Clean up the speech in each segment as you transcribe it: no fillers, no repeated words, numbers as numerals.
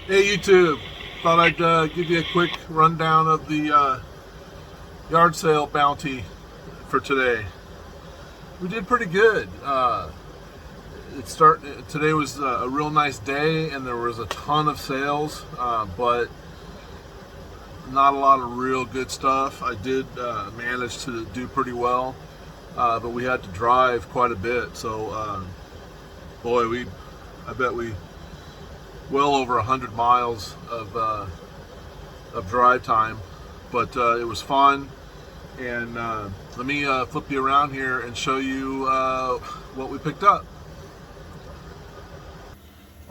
Hey YouTube, thought I'd give you a quick rundown of the yard sale bounty for today. We did pretty good. Today was a real nice day, and there was a ton of sales, but not a lot of real good stuff. I did manage to do pretty well, but we had to drive quite a bit. So, boy, I bet we well over 100 miles of drive time, but it was fun. And let me flip you around here and show you what we picked up.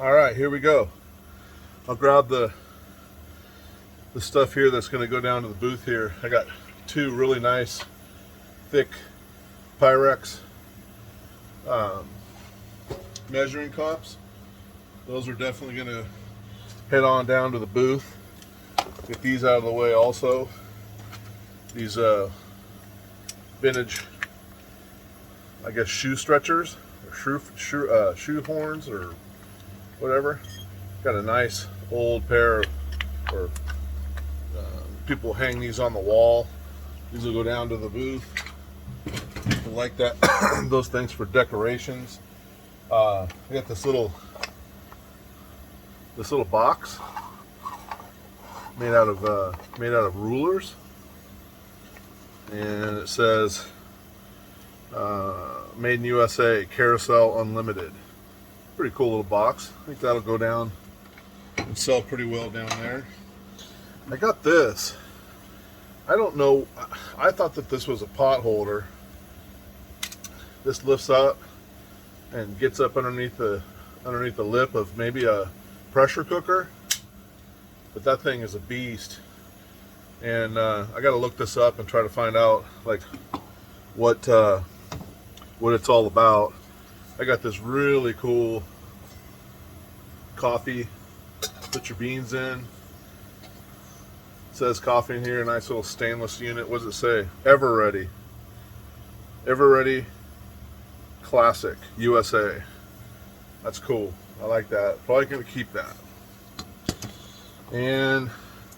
All right, here we go. I'll grab the stuff here that's going to go down to the booth here. I got two really nice thick Pyrex measuring cups. Those are definitely going to head on down to the booth. Get these out of the way also. These vintage, I guess, shoe stretchers or shoe horns or whatever. Got a nice old pair of, or people hang these on the wall. These will go down to the booth. People like that. Those things for decorations. I got this little box made out of rulers, and it says made in USA, Carousel Unlimited. Pretty cool little box. I think that'll go down and sell pretty well down there. I got this. I don't know, I thought that this was a pot holder. This lifts up and gets up underneath the lip of maybe a pressure cooker, but that thing is a beast. And I got to look this up and try to find out like what it's all about. I got this really cool coffee, put your beans in. It says coffee in here, nice little stainless unit. What does it say? Ever Ready Classic USA. That's cool. I like that. Probably gonna keep that. And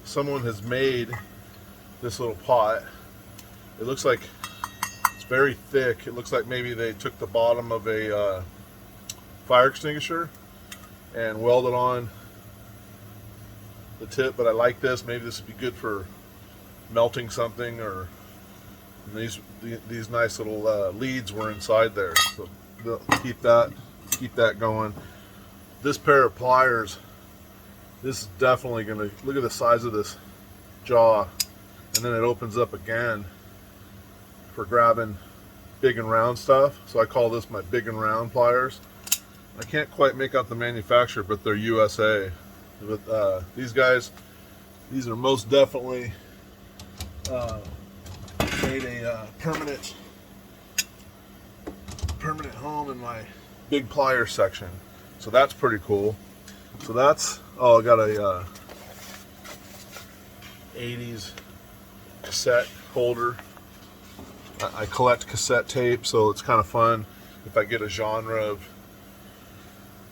someone has made this little pot. It looks like it's very thick. It looks like maybe they took the bottom of a fire extinguisher and welded on the tip, but I like this. Maybe this would be good for melting something, or these nice little leads were inside there, so they'll keep that going. This pair of pliers, this is definitely gonna, look at the size of this jaw, and then it opens up again for grabbing big and round stuff. So I call this my big and round pliers. I can't quite make out the manufacturer, but they're USA. But these guys, these are most definitely made a permanent home in my big pliers section. So that's pretty cool. So that's, oh, I got a 80s cassette holder. I collect cassette tape, so it's kind of fun. If I get a genre of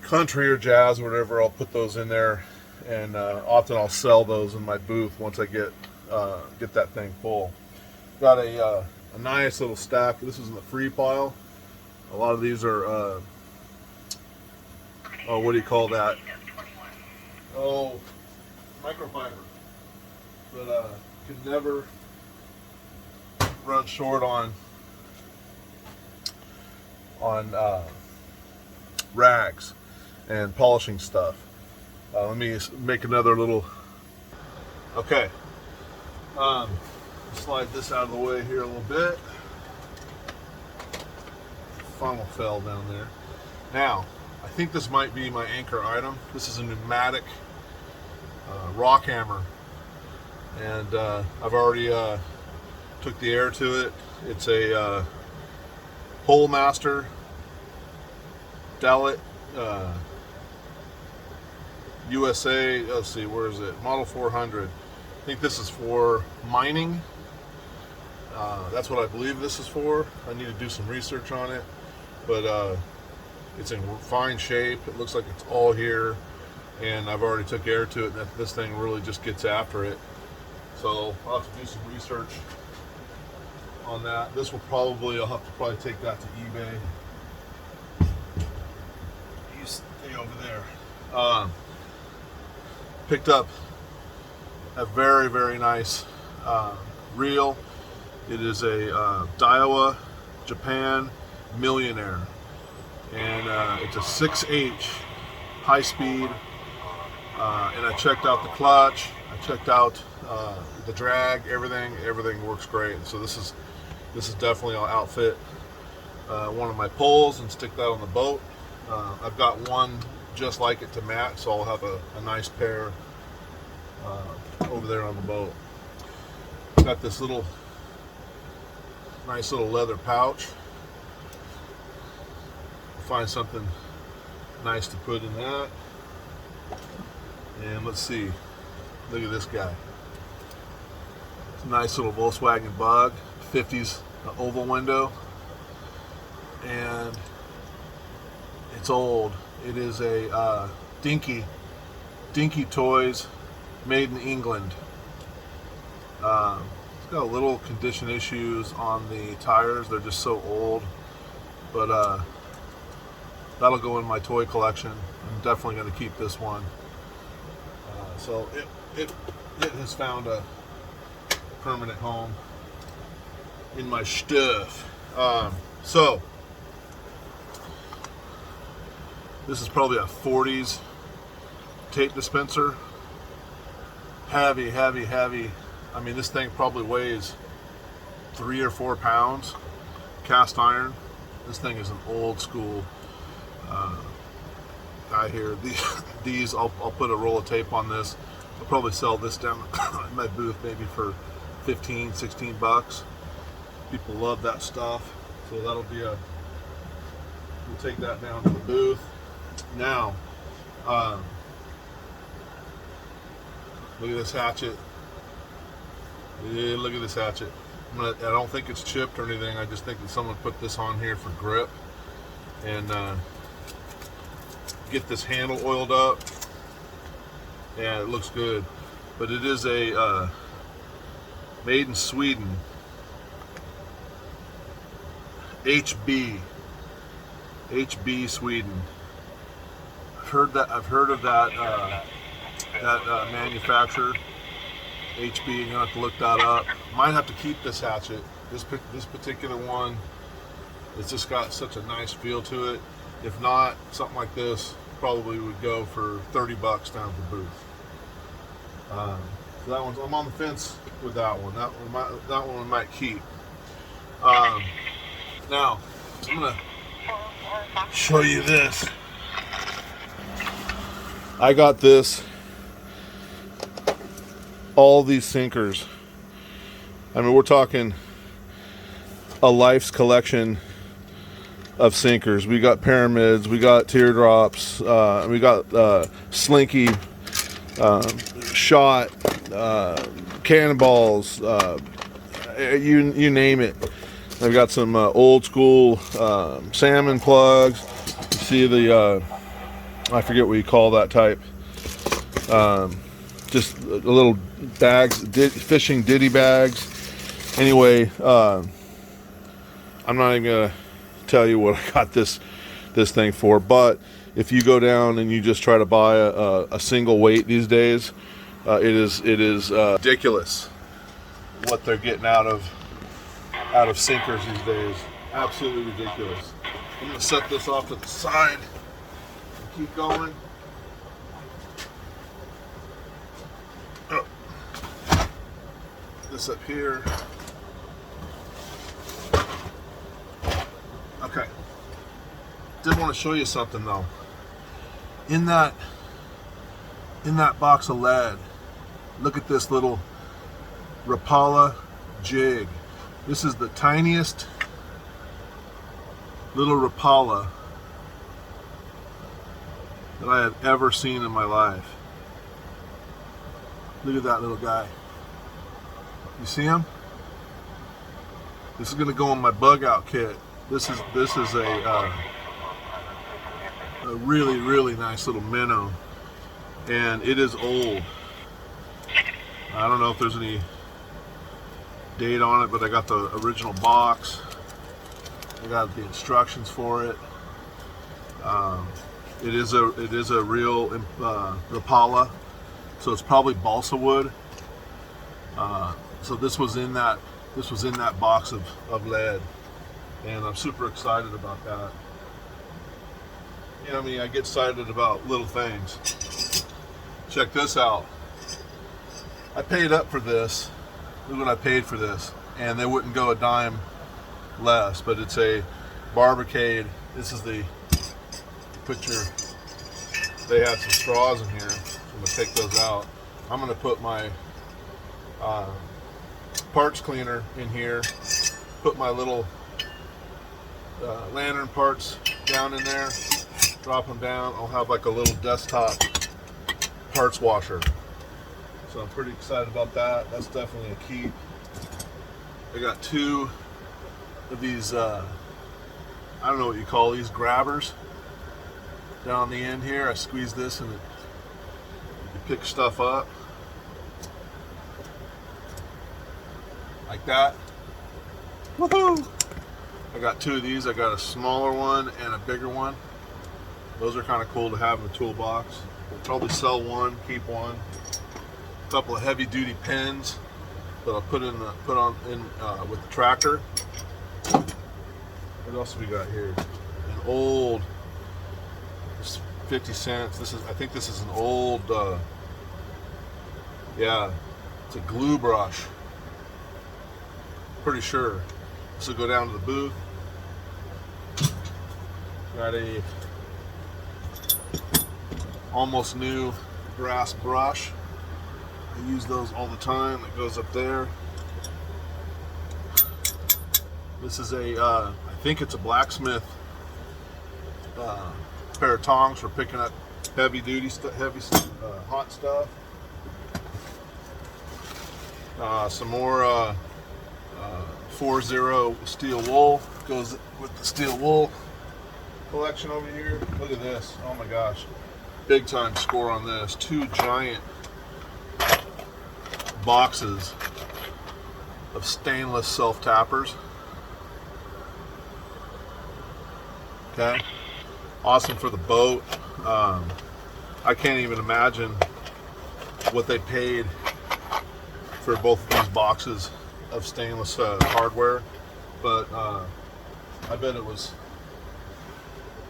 country or jazz or whatever, I'll put those in there, and often I'll sell those in my booth once I get that thing full. Got a nice little stack. This is in the free pile. A lot of these are oh, what do you call that? Oh, microfiber. But could never run short on rags and polishing stuff. Let me make another little. Okay. Slide this out of the way here a little bit. Funnel fell down there. Now, I think this might be my anchor item. This is a pneumatic rock hammer, and I've already took the air to it. It's a Hole Master Dallet USA. Let's see, where is it? Model 400. I think this is for mining. That's what I believe this is for. I need to do some research on it, but it's in fine shape. It looks like it's all here. and I've already took air to it, and this thing really just gets after it. So I'll have to do some research on that. This will probably, I'll have to probably take that to eBay. You stay over there. Picked up a very, very nice reel. It is a Daiwa Japan Millionaire, and it's a 6H high speed. And I checked out the clutch. I checked out the drag. Everything works great. So this is definitely an outfit one of my poles and stick that on the boat. I've got one just like it to match, so I'll have a nice pair over there on the boat. Got this nice little leather pouch. Find something nice to put in that. And let's see, look at this guy. It's a nice little Volkswagen Bug, 50s oval window, and it's old. It is a Dinky Toys, made in England. It's got a little condition issues on the tires. They're just so old, but that'll go in my toy collection. I'm definitely going to keep this one. So it has found a permanent home in my stuff. So this is probably a 40s tape dispenser. Heavy. I mean, this thing probably weighs 3 or 4 pounds. Cast iron. This thing is an old school guy here. These I'll put a roll of tape on this. I'll probably sell this down in my booth maybe for 15, 16 bucks. People love that stuff. So that'll be we'll take that down to the booth. Now, look at this hatchet. Yeah, look at this hatchet. I don't think it's chipped or anything. I just think that someone put this on here for grip. And get this handle oiled up. Yeah, it looks good. But it is a made in Sweden. HB Sweden. I've heard of that manufacturer, HB. You're gonna have to look that up. Might have to keep this hatchet. This particular one, it's just got such a nice feel to it. If not, something like this probably would go for 30 bucks down at the booth. So that one's, I'm on the fence with that one. That one I might keep. Now I'm gonna show you this. I got all these sinkers. I mean, we're talking a life's collection of sinkers. We got pyramids, we got teardrops, we got slinky, shot, cannonballs, you name it. I've got some old school salmon plugs. You see the I forget what you call that type. Just a little bags, fishing ditty bags. Anyway, I'm not even gonna tell you what I got this thing for, but if you go down and you just try to buy a single weight these days, it is ridiculous what they're getting out of sinkers these days. Absolutely ridiculous. I'm gonna set this off to the side and keep going. Oh. This up here. Okay. Did want to show you something though. In that box of lead, look at this little Rapala jig. This is the tiniest little Rapala that I have ever seen in my life. Look at that little guy. You see him? This is going to go in my bug out kit. This is a really nice little minnow. and it is old. I don't know if there's any date on it, but I got the original box. I got the instructions for it. It is a real Rapala, so it's probably balsa wood. So this was in that box of lead, and I'm super excited about that. You know, I mean, I get excited about little things. Check this out. I paid up for this. Look what I paid for this, and they wouldn't go a dime less. But it's a Barbercade. This is the they had some straws in here, so I'm gonna take those out. I'm gonna put my parts cleaner in here, put my little lantern parts down in there, drop them down. I'll have like a little desktop parts washer. So I'm pretty excited about that. That's definitely a keep. I got two of these, I don't know what you call these, grabbers down the end here. I squeeze this and you pick stuff up like that. Woohoo! I got two of these. I got a smaller one and a bigger one. Those are kind of cool to have in the toolbox. Probably sell one, keep one. A couple of heavy-duty pins that I'll put on with the tractor. What else have we got here? An old, 50 cents. I think this is an old, yeah, it's a glue brush. Pretty sure. This will go down to the booth. Got a almost new brass brush. I use those all the time. It goes up there. This is a, I think it's a blacksmith pair of tongs for picking up heavy duty stuff, hot stuff. Some more 4-0 steel wool goes with the steel wool collection over here. Look at this. Oh my gosh. Big time score on this. Two giant boxes of stainless self-tappers. Okay. Awesome for the boat. I can't even imagine what they paid for both of these boxes of stainless hardware, but I bet it was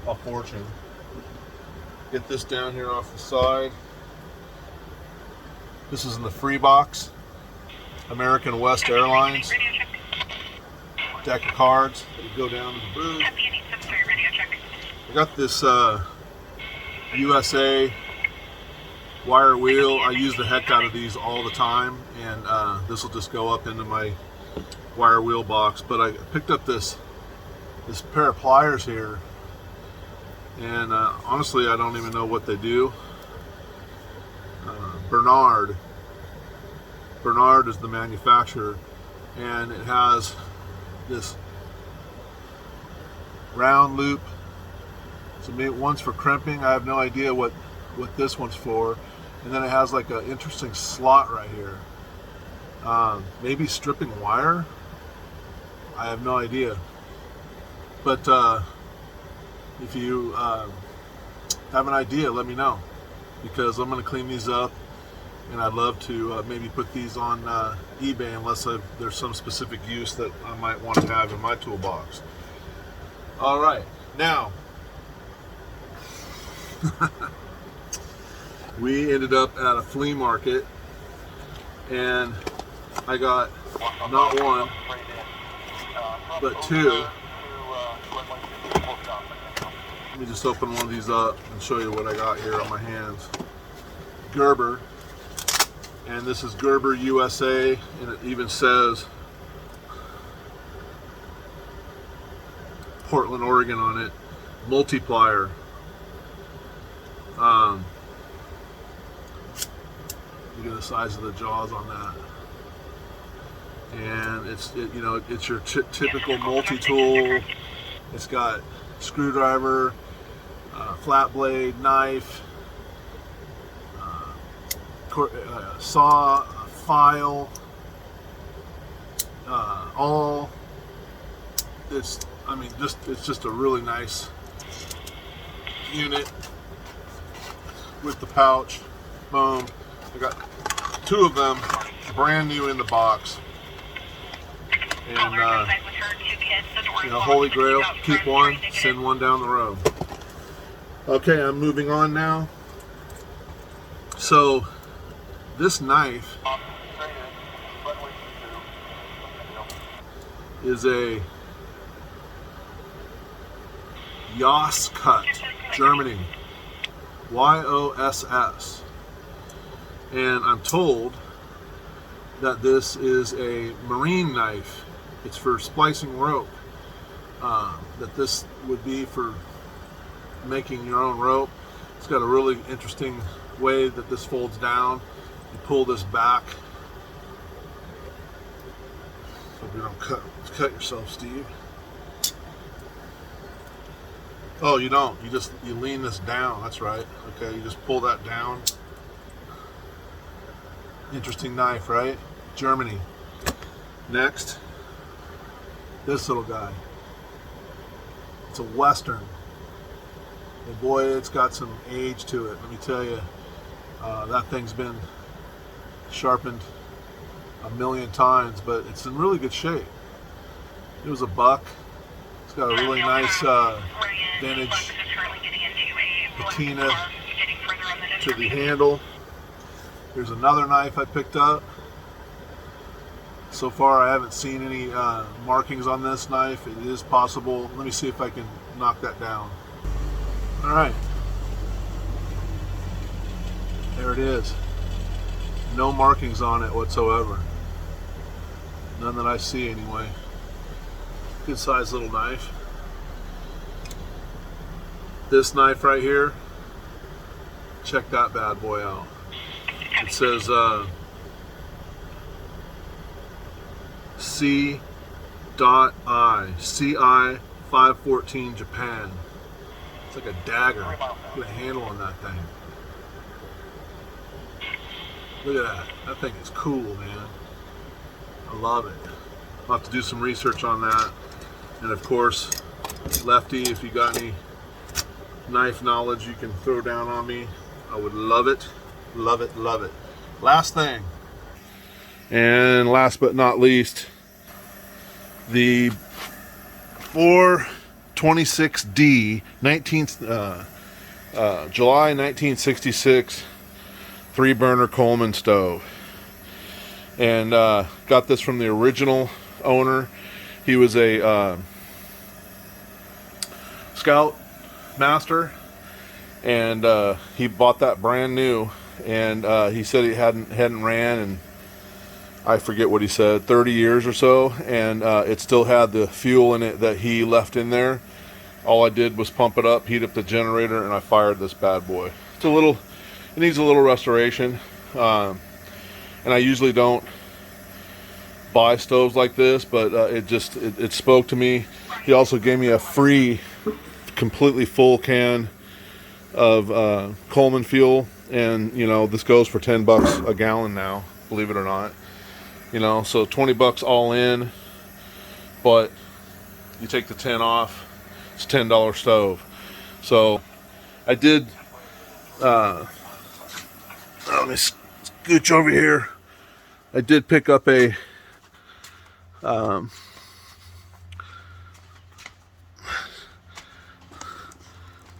a fortune. Get this down here off the side. This is in the free box. American West Airlines. Deck of cards that go down to the booth. I got this USA wire wheel. I use the heck out of these all the time, and this will just go up into my wire wheel box. But I picked up this pair of pliers here, and honestly I don't even know what they do. Bernard is the manufacturer, and it has this round loop. So maybe one's for crimping. I have no idea what this one's for. And then it has like an interesting slot right here. Maybe stripping wire? I have no idea. But if you have an idea, let me know, because I'm going to clean these up, and I'd love to maybe put these on eBay unless there's some specific use that I might want to have in my toolbox. All right, now we ended up at a flea market, and I got not one but two. Let me just open one of these up and show you what I got here on my hands. Gerber, and this is Gerber USA, and it even says Portland, Oregon on it. Multiplier. Look at the size of the jaws on that, and it's your typical multi-tool. It's got screwdriver, flat blade, knife, saw, file, all. It's just a really nice unit with the pouch. Boom. I got 2 of them brand new in the box. And holy grail, keep one, send one down the road. Okay, I'm moving on now. So this knife is a Yoss cut, Germany, YOSS, and I'm told that this is a marine knife. It's for splicing rope. That this would be for making your own rope. It's got a really interesting way that this folds down. You pull this back. Hope you don't cut yourself, Steve. Oh, you don't. You lean this down. That's right. Okay, you just pull that down. Interesting knife, right? Germany. Next, this little guy. It's a Western. And boy, it's got some age to it. Let me tell you, that thing's been sharpened a million times, but it's in really good shape. It was a buck. It's got a really nice vintage patina to the handle. Here's another knife I picked up. So far I haven't seen any markings on this knife. It is possible. Let me see if I can knock that down. Alright. There it is. No markings on it whatsoever. None that I see anyway. Good sized little knife. This knife right here, check that bad boy out. It says C.I. CI 514 Japan. It's like a dagger. Put a handle on that thing. Look at that. That thing is cool, man. I love it. I'll have to do some research on that. And of course, Lefty, if you got any knife knowledge you can throw down on me, I would love it. Love it, love it. Last thing. And last but not least, the 426D July 1966 3-burner Coleman stove. And got this from the original owner. He was a scout master, and he bought that brand new, and he said he hadn't ran, and I forget what he said, 30 years or so, and it still had the fuel in it that he left in there. All I did was pump it up, heat up the generator, and I fired this bad boy. It needs a little restoration, and I usually don't buy stoves like this, but it spoke to me. He also gave me a free, completely full can of Coleman Fuel, and this goes for $10 a gallon now, believe it or not. So $20 all in, but you take the 10 off, it's a $10 stove. So I did let me scooch over here. I did pick up a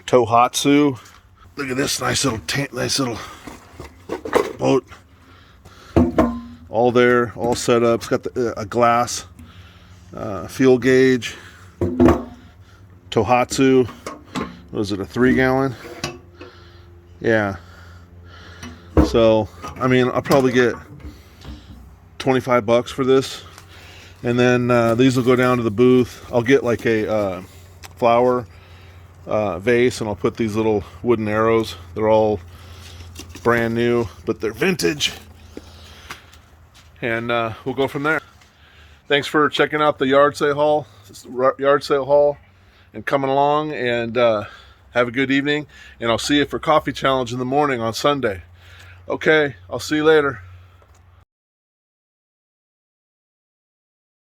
Tohatsu. Look at this nice little boat. All there, all set up. It's got a glass fuel gauge. Tohatsu. Was it a 3-gallon? Yeah. So, I mean, I'll probably get $25 for this. And then these will go down to the booth. I'll get like a flower vase, and I'll put these little wooden arrows. They're all brand new, but they're vintage. And we'll go from there. Thanks for checking out the yard sale haul, and coming along. And have a good evening. And I'll see you for coffee challenge in the morning on Sunday. Okay, I'll see you later.